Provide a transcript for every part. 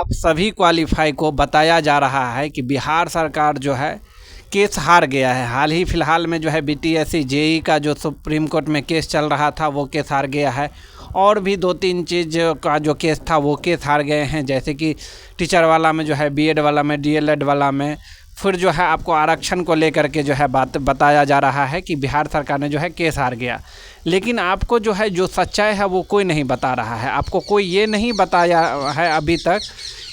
आप सभी क्वालिफाई को बताया जा रहा है कि बिहार सरकार जो है केस हार गया है। हाल ही फ़िलहाल में जो है बीटीएससी जेई का जो सुप्रीम कोर्ट में केस चल रहा था वो केस हार गया है, और भी 2-3 चीज़ का जो केस था वो केस हार गए हैं, जैसे कि टीचर वाला में जो है, बीएड वाला में, डीएलएड वाला में। फिर जो है आपको आरक्षण को लेकर के जो है बात बताया जा रहा है कि बिहार सरकार ने जो है केस हार गया, लेकिन आपको जो है जो सच्चाई है वो कोई नहीं बता रहा है। आपको कोई ये नहीं बताया है अभी तक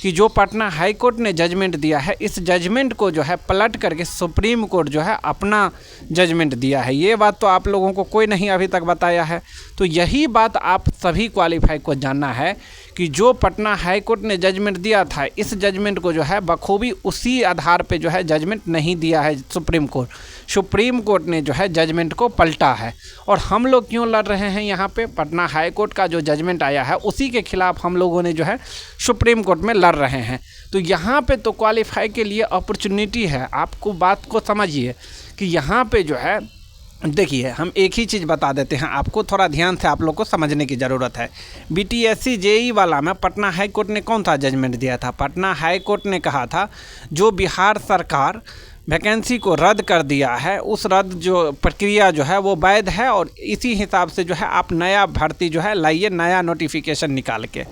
कि जो पटना हाई कोर्ट ने जजमेंट दिया है, इस जजमेंट को जो है पलट करके सुप्रीम कोर्ट जो है अपना जजमेंट दिया है। ये बात तो आप लोगों को कोई नहीं अभी तक बताया है। तो यही बात आप सभी क्वालिफाई को जानना है कि जो पटना हाई कोर्ट ने जजमेंट दिया था, इस जजमेंट को जो है बखूबी उसी आधार पे जो है जजमेंट नहीं दिया है सुप्रीम कोर्ट। सुप्रीम कोर्ट ने जो है जजमेंट को पलटा है। और हम लोग क्यों लड़ रहे हैं यहाँ पे? पटना हाई कोर्ट का जो जजमेंट आया है उसी के खिलाफ हम लोगों ने जो है सुप्रीम कोर्ट में लड़ रहे हैं। तो यहाँ पे तो क्वालिफाई के लिए अपॉर्चुनिटी है। आपको बात को समझिए कि यहाँ पे जो है, देखिए हम एक ही चीज़ बता देते हैं आपको, थोड़ा ध्यान से आप लोग को समझने की ज़रूरत है। बीटीएससी जेई वाला में पटना हाई कोर्ट ने कौन सा जजमेंट दिया था? पटना हाई कोर्ट ने कहा था जो बिहार सरकार वैकेंसी को रद्द कर दिया है, उस रद्द जो प्रक्रिया जो है वो वैध है, और इसी हिसाब से जो है आप नया भर्ती जो है लाइए, नया नोटिफिकेशन निकाल के।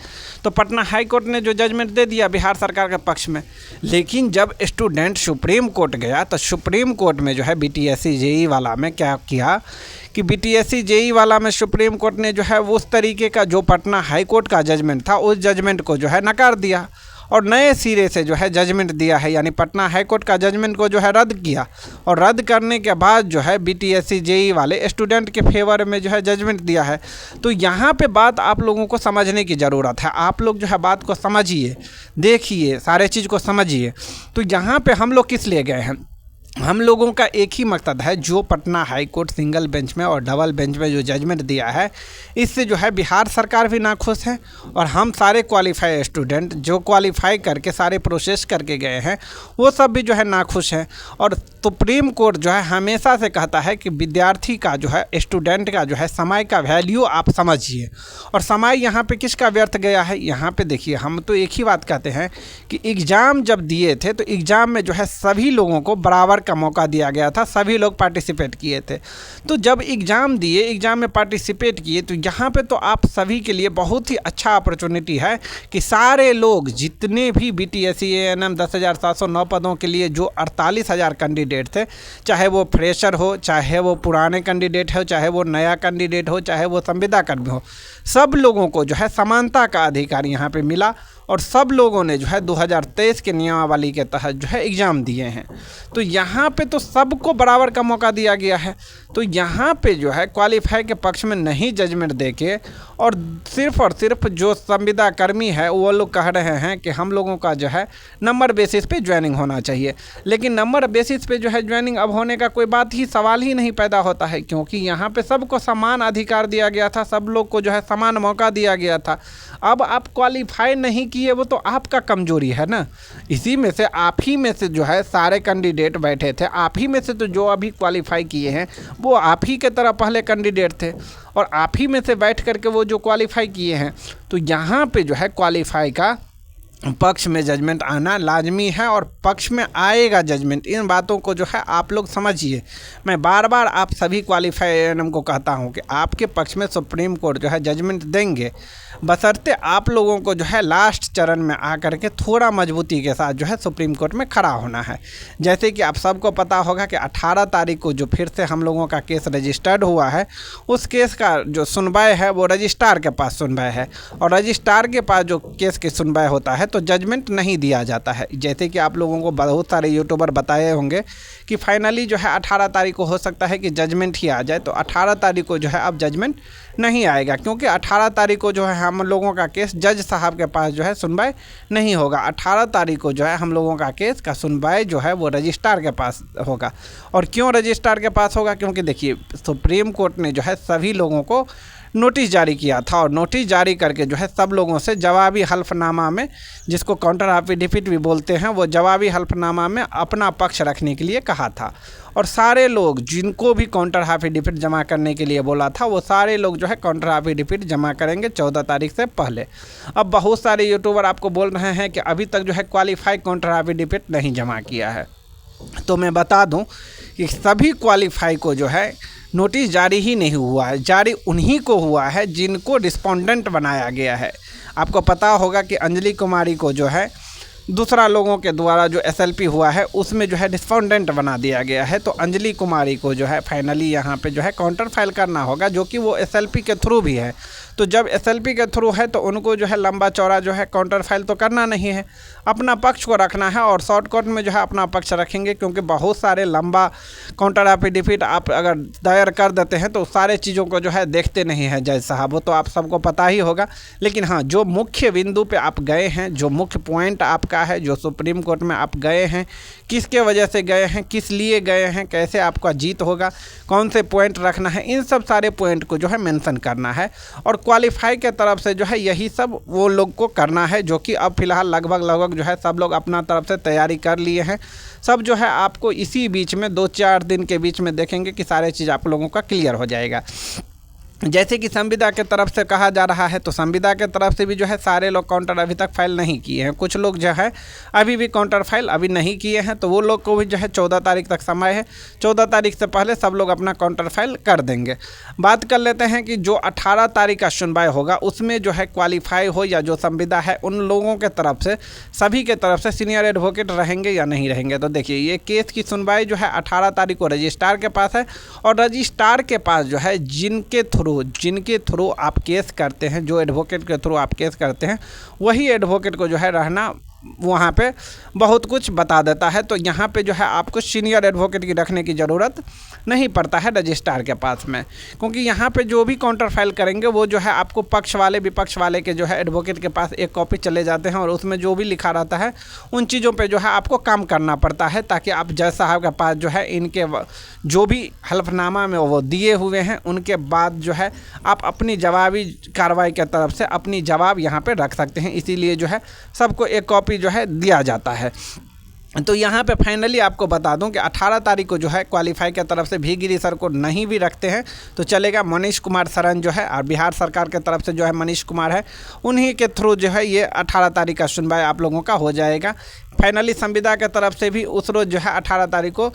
तो पटना हाई कोर्ट ने जो जजमेंट दे दिया बिहार सरकार के पक्ष में। लेकिन जब स्टूडेंट सुप्रीम कोर्ट गया तो सुप्रीम कोर्ट में जो है बीटीएससी जेई वाला में क्या किया कि बीटीएससी जेई वाला में सुप्रीम कोर्ट ने जो है उस तरीके का जो पटना हाई कोर्ट का जजमेंट था, उस जजमेंट को जो है नकार दिया और नए सिरे से जो है जजमेंट दिया है। यानी पटना हाई कोर्ट का जजमेंट को जो है रद्द किया, और रद्द करने के बाद जो है बीटीएससी जेई वाले स्टूडेंट के फेवर में जो है जजमेंट दिया है। तो यहाँ पे बात आप लोगों को समझने की ज़रूरत है। आप लोग जो है बात को समझिए, देखिए, सारे चीज़ को समझिए। तो यहाँ पे हम लोग किस लिए गए हैं? हम लोगों का एक ही मकसद है, जो Patna high court single bench में और डबल बेंच में जो जजमेंट दिया है, इससे जो है बिहार सरकार भी नाखुश है, और हम सारे क्वालिफाई स्टूडेंट जो क्वालिफाई करके सारे प्रोसेस करके गए हैं वो सब भी जो है नाखुश हैं। और सुप्रीम कोर्ट जो है हमेशा से कहता है कि विद्यार्थी का जो है, स्टूडेंट का जो है समय का वैल्यू आप समझिए। और समय यहाँ पे किसका व्यर्थ गया है? यहाँ पे देखिए, हम तो एक ही बात कहते हैं कि एग्ज़ाम जब दिए थे तो एग्ज़ाम में जो है सभी लोगों को बराबर का मौका दिया गया था, सभी लोग पार्टिसिपेट किए थे। तो जब एग्ज़ाम दिए, एग्ज़ाम में पार्टिसिपेट किए, तो यहाँ पे तो आप सभी के लिए बहुत ही अच्छा अपॉर्चुनिटी है कि सारे लोग, जितने भी बीटीएससी एएनएम 10,709 पदों के लिए जो 48,000 कैंडिडेट थे, चाहे वो फ्रेशर हो, चाहे वो पुराने कैंडिडेट हो, चाहे वो नया कैंडिडेट हो, चाहे वो संविदा कर्मी हो, सब लोगों को जो है समानता का अधिकार यहाँ पे मिला। और सब लोगों ने जो है 2023 के नियमावली के तहत जो है एग्ज़ाम दिए हैं। तो यहाँ पे तो सबको बराबर का मौका दिया गया है। तो यहाँ पे जो है क्वालिफाई के पक्ष में नहीं जजमेंट देके, और सिर्फ जो संविदा कर्मी है वो लोग कह रहे हैं कि हम लोगों का जो है नंबर बेसिस पे ज्वाइनिंग होना चाहिए। लेकिन नंबर बेसिस पे जो है ज्वाइनिंग अब होने का कोई बात ही, सवाल ही नहीं पैदा होता है, क्योंकि यहाँ पे सबको समान अधिकार दिया गया था, सब लोग को जो है समान मौका दिया गया था। अब आप क्वालिफाई नहीं किए, वो तो आपका कमजोरी है ना। इसी में से आप ही में से जो है सारे कैंडिडेट बैठे थे, आप ही में से तो जो अभी क्वालिफाई किए हैं वो आप ही के तरह पहले कैंडिडेट थे, और आप ही में से बैठ करके वो जो क्वालिफाई किए हैं। तो यहाँ पे जो है क्वालिफाई का पक्ष में जजमेंट आना लाजमी है, और पक्ष में आएगा जजमेंट। इन बातों को जो है आप लोग समझिए। मैं बार बार आप सभी क्वालिफाई एएनएम को कहता हूं कि आपके पक्ष में सुप्रीम कोर्ट जो है जजमेंट देंगे, बशर्ते आप लोगों को जो है लास्ट चरण में आकर के थोड़ा मजबूती के साथ जो है सुप्रीम कोर्ट में खड़ा होना है। जैसे कि आप सबको पता होगा कि 18 तारीख को जो फिर से हम लोगों का केस रजिस्टर्ड हुआ है, उस केस का जो सुनवाई है वो रजिस्ट्रार के पास सुनवाई है, और रजिस्ट्रार के पास जो केस की सुनवाई होता है तो जजमेंट नहीं दिया जाता है। जैसे कि आप लोगों को बहुत सारे यूट्यूबर बताए होंगे कि फाइनली जो है 18 तारीख को हो सकता है कि जजमेंट ही आ जाए। तो 18 तारीख को जो है अब जजमेंट नहीं आएगा, क्योंकि 18 तारीख को जो है हम लोगों का केस जज साहब के पास जो है सुनवाई नहीं होगा। 18 तारीख को जो है हम लोगों का केस का सुनवाई जो है वो रजिस्ट्रार के पास होगा। और क्यों रजिस्ट्रार के पास होगा? क्योंकि देखिए, सुप्रीम कोर्ट ने जो है सभी लोगों को नोटिस जारी किया था और नोटिस जारी करके जो है सब लोगों से जवाबी हल्फनामा में, जिसको काउंटर एफिडेविट भी बोलते हैं, वो जवाबी हल्फनामा में अपना पक्ष रखने के लिए कहा था। और सारे लोग जिनको भी काउंटर एफिडेविट जमा करने के लिए बोला था वो सारे लोग जो है काउंटर एफिडेविट जमा करेंगे 14 तारीख से पहले। अब बहुत सारे यूट्यूबर आपको बोल रहे हैं कि अभी तक जो है क्वालिफाई काउंटर एफिडेविट नहीं जमा किया है। तो मैं बता दूं कि सभी क्वालिफाई को जो है नोटिस जारी ही नहीं हुआ है, जारी उन्हीं को हुआ है जिनको रिस्पोंडेंट बनाया गया है। आपको पता होगा कि अंजलि कुमारी को जो है दूसरा लोगों के द्वारा जो एसएलपी हुआ है उसमें जो है रिस्पोंडेंट बना दिया गया है। तो अंजलि कुमारी को जो है फाइनली यहाँ पे जो है काउंटर फाइल करना होगा, जो कि वो एसएलपी के थ्रू भी है। तो जब एसएलपी के थ्रू है तो उनको जो है लंबा चौड़ा जो है काउंटर फाइल तो करना नहीं है, अपना पक्ष को रखना है और शॉर्टकट में जो है अपना पक्ष रखेंगे, क्योंकि बहुत सारे लंबा काउंटर एफिडेविट आप अगर दायर कर देते हैं तो सारे चीज़ों को जो है देखते नहीं है जज साहब, वो तो आप सबको पता ही होगा। लेकिन हाँ, जो मुख्य बिंदु पे आप गए हैं, जो मुख्य पॉइंट आपका है, जो सुप्रीम कोर्ट में आप गए हैं, किसके वजह से गए हैं, किस लिए गए हैं, कैसे आपका जीत होगा, कौन से पॉइंट रखना है, इन सब सारे पॉइंट को जो है मेंशन करना है। और क्वालिफाई के तरफ से जो है यही सब वो लोग को करना है, जो कि अब फिलहाल लगभग जो है सब लोग अपना तरफ से तैयारी कर लिए हैं। सब जो है आपको इसी बीच में 2-4 दिन के बीच में देखेंगे कि सारे चीज़ आप लोगों का क्लियर हो जाएगा। जैसे कि संविदा के तरफ से कहा जा रहा है, तो संविदा के तरफ से भी जो है सारे लोग काउंटर अभी तक फाइल नहीं किए हैं। कुछ लोग जो है अभी भी काउंटर फाइल अभी नहीं किए हैं, तो वो लोग को भी जो है 14 तारीख तक समय है। 14 तारीख से पहले सब लोग अपना काउंटर फाइल कर देंगे। बात कर लेते हैं कि जो 18 तारीख का सुनवाई होगा उसमें जो है क्वालिफाई हो या जो संविदा है उन लोगों के तरफ से, सभी के तरफ से सीनियर एडवोकेट रहेंगे या नहीं रहेंगे। तो देखिए, ये केस की सुनवाई जो है 18 तारीख को रजिस्ट्रार के पास है और रजिस्ट्रार के पास जो है जिनके थ्रू आप केस करते हैं, जो एडवोकेट के थ्रू आप केस करते हैं, वही एडवोकेट को जो है रहना वहाँ पे बहुत कुछ बता देता है। तो यहाँ पे जो है आपको सीनियर एडवोकेट की रखने की ज़रूरत नहीं पड़ता है रजिस्ट्रार के पास में, क्योंकि यहाँ पे जो भी काउंटर फाइल करेंगे वो जो है आपको पक्ष वाले विपक्ष वाले के जो है एडवोकेट के पास एक कॉपी चले जाते हैं और उसमें जो भी लिखा रहता है उन चीज़ों पे जो है आपको काम करना पड़ता है, ताकि आप जज साहब के पास जो है इनके जो भी हल्फनामा में वो दिए हुए हैं उनके बाद जो है आप अपनी जवाबी कार्रवाई के तरफ से अपनी जवाब यहाँ पर रख सकते हैं। इसीलिए जो है सबको एक कॉपी जो है दिया जाता है। तो यहाँ पे फाइनली आपको बता दूं कि 18 तारीख को जो है क्वालिफाई के तरफ से भी गिरी सर को नहीं भी रखते हैं तो चलेगा। मनीष कुमार सरन जो है और बिहार सरकार के तरफ से जो है मनीष कुमार है, उन्हीं के थ्रू जो है ये 18 तारीख का सुनवाई आप लोगों का हो जाएगा। फाइनली संविदा के तरफ से भी उस रोज़ जो है 18 तारीख को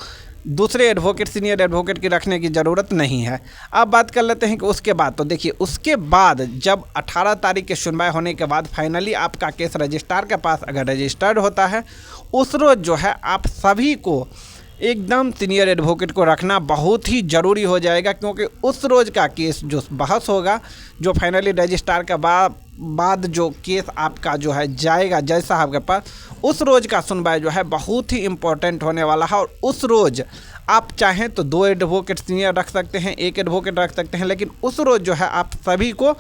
दूसरे एडवोकेट सीनियर एडवोकेट की रखने की ज़रूरत नहीं है। अब बात कर लेते हैं कि उसके बाद, तो देखिए उसके बाद जब 18 तारीख के सुनवाई होने के बाद फाइनली आपका केस रजिस्ट्रार के पास अगर रजिस्टर्ड होता है, उस रोज़ जो है आप सभी को एकदम सीनियर एडवोकेट को रखना बहुत ही ज़रूरी हो जाएगा, क्योंकि उस रोज़ का केस जो बहस होगा, जो फाइनली रजिस्ट्रार के बाद जो केस आपका जो है जाएगा जज साहब के पास, उस रोज़ का सुनवाई जो है बहुत ही इम्पोर्टेंट होने वाला है। और उस रोज़ आप चाहें तो 2 एडवोकेट सीनियर रख सकते हैं, 1 एडवोकेट रख सकते हैं, लेकिन उस रोज़ जो है आप सभी को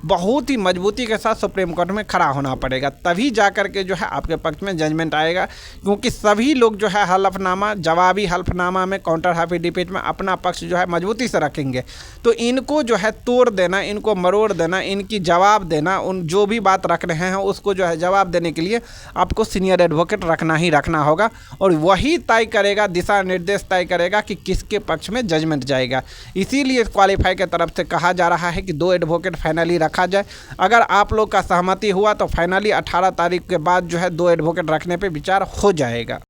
बहुत ही मजबूती के साथ सुप्रीम कोर्ट में खड़ा होना पड़ेगा, तभी जा कर के जो है आपके पक्ष में जजमेंट आएगा। क्योंकि सभी लोग जो है हल्फनामा, जवाबी हल्फनामा में, काउंटर एफिडेविट में अपना पक्ष जो है मजबूती से रखेंगे। तो इनको जो है तोड़ देना, इनको मरोड़ देना, इनकी जवाब देना, उन जो भी बात रख रहे हैं उसको जो है जवाब देने के लिए आपको सीनियर एडवोकेट रखना ही रखना होगा। और वही तय करेगा, दिशा निर्देश तय करेगा कि किसके पक्ष में जजमेंट जाएगा। इसीलिए क्वालिफाई के तरफ से कहा जा रहा है कि 2 एडवोकेट फाइनली रखा जाए। अगर आप लोग का सहमति हुआ तो फाइनली 18 तारीख के बाद जो है 2 एडवोकेट रखने पे विचार हो जाएगा।